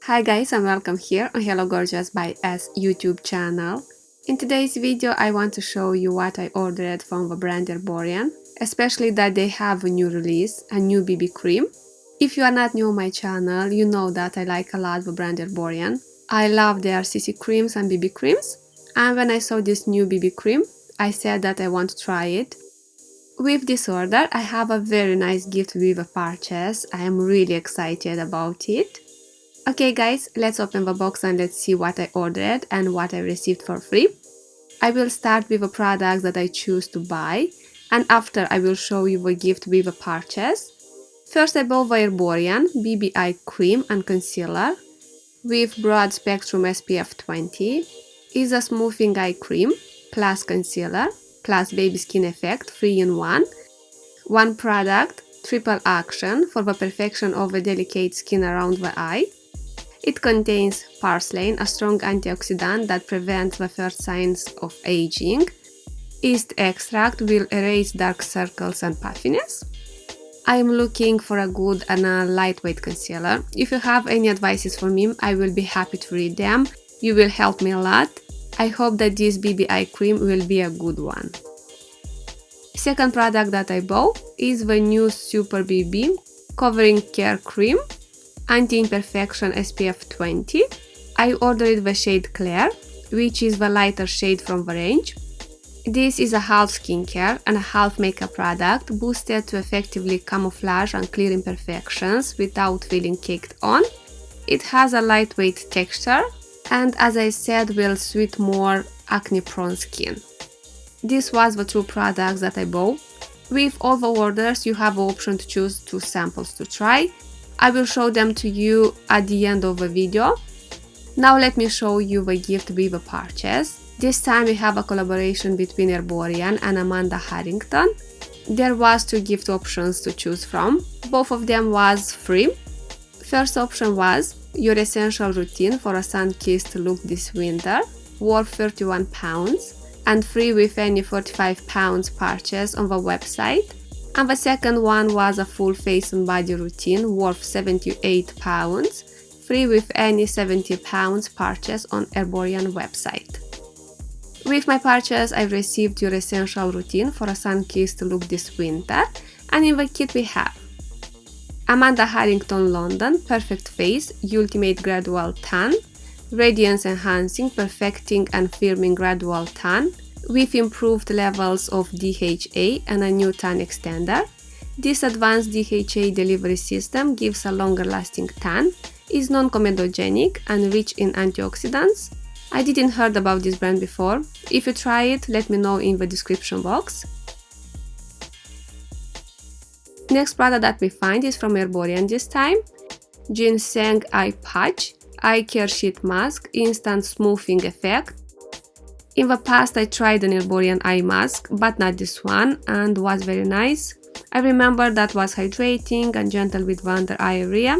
Hi guys and welcome here on Hello Gorgeous by S YouTube channel. In today's video I want to show you what I ordered from the brand Erborian, especially that they have a new release, a new BB cream. If you are not new on my channel, you know that I like a lot the brand Erborian. I love their CC creams and BB creams, and when I saw this new BB cream, I said that I want to try it. With this order I have a very nice gift with a purchase. I am really excited about it. Okay guys, let's open the box and let's see what I ordered and what I received for free. I will start with the products that I choose to buy, and after I will show you the gift with the purchase. First I bought the Erborian BB Eye Cream and Concealer with broad spectrum SPF 20. It's a smoothing eye cream plus concealer plus baby skin effect 3-in-1. One product, triple action for the perfection of the delicate skin around the eye. It contains purslane, a strong antioxidant that prevents the first signs of aging. Yeast extract will erase dark circles and puffiness. I am looking for a good and a lightweight concealer. If you have any advices for me, I will be happy to read them. You will help me a lot. I hope that this BB Eye cream will be a good one. Second product that I bought is the new Super BB Covering Care Cream. Anti-imperfection SPF 20. I ordered the shade Claire, which is the lighter shade from the range. This is a half skincare and a half makeup product boosted to effectively camouflage and clear imperfections without feeling caked on. It has a lightweight texture and, as I said, will suit more acne-prone skin. This was the two products that I bought. With all the orders you have the option to choose 2 samples to try. I will show them to you at the end of the video. Now let me show you the gift with the purchase. This time we have a collaboration between Erborian and AmandaHarrington. There was 2 gift options to choose from. Both of them was free. First option was your essential routine for a sun-kissed look this winter, worth £31 and free with any £45 purchase on the website. And the second one was a full face and body routine worth £78, free with any £70 purchase on Erborian website. With my purchase I received your essential routine for a sun-kissed look this winter, and in the kit we have AmandaHarrington London Perfect Face Ultimate Gradual Tan, Radiance Enhancing Perfecting and Firming Gradual Tan, with improved levels of DHA and a new tan extender. This advanced DHA delivery system gives a longer lasting tan, is non-comedogenic and rich in antioxidants. I didn't heard about this brand before. If you try it, let me know in the description box. Next product that we find is from Erborian this time. Ginseng Eye Patch Eye Care Sheet Mask Instant Smoothing Effect. In the past I tried an Erborian eye mask, but not this one, and was very nice. I remember that was hydrating and gentle with the under eye area.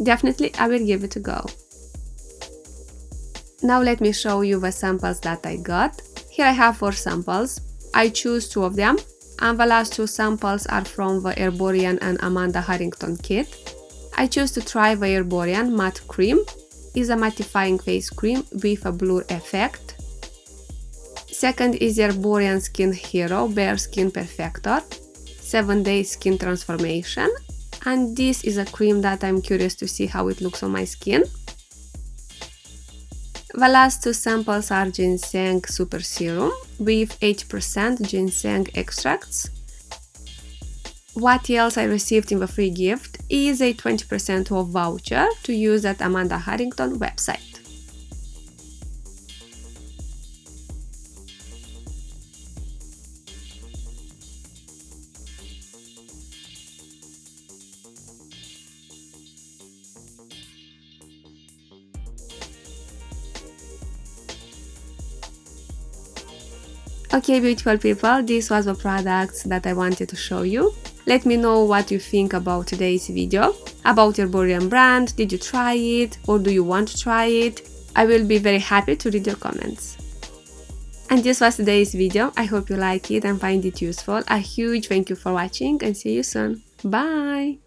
Definitely I will give it a go. Now let me show you the samples that I got. Here I have 4 samples. I choose 2 of them, and the last 2 samples are from the Erborian and AmandaHarrington kit. I choose to try the Erborian Matte Cream. It's a mattifying face cream with a blur effect. Second is Erborian Skin Hero Bare Skin Perfector 7-day skin transformation, and this is a cream that I'm curious to see how it looks on my skin. The last 2 samples are Ginseng Super Serum with 8% ginseng extracts. What else I received in the free gift is a 20% off voucher to use at AmandaHarrington website. Okay, beautiful people, this was the products that I wanted to show you. Let me know what you think about today's video, about Erborian brand. Did you try it or do you want to try it? I will be very happy to read your comments. And this was today's video. I hope you like it and find it useful. A huge thank you for watching and see you soon. Bye!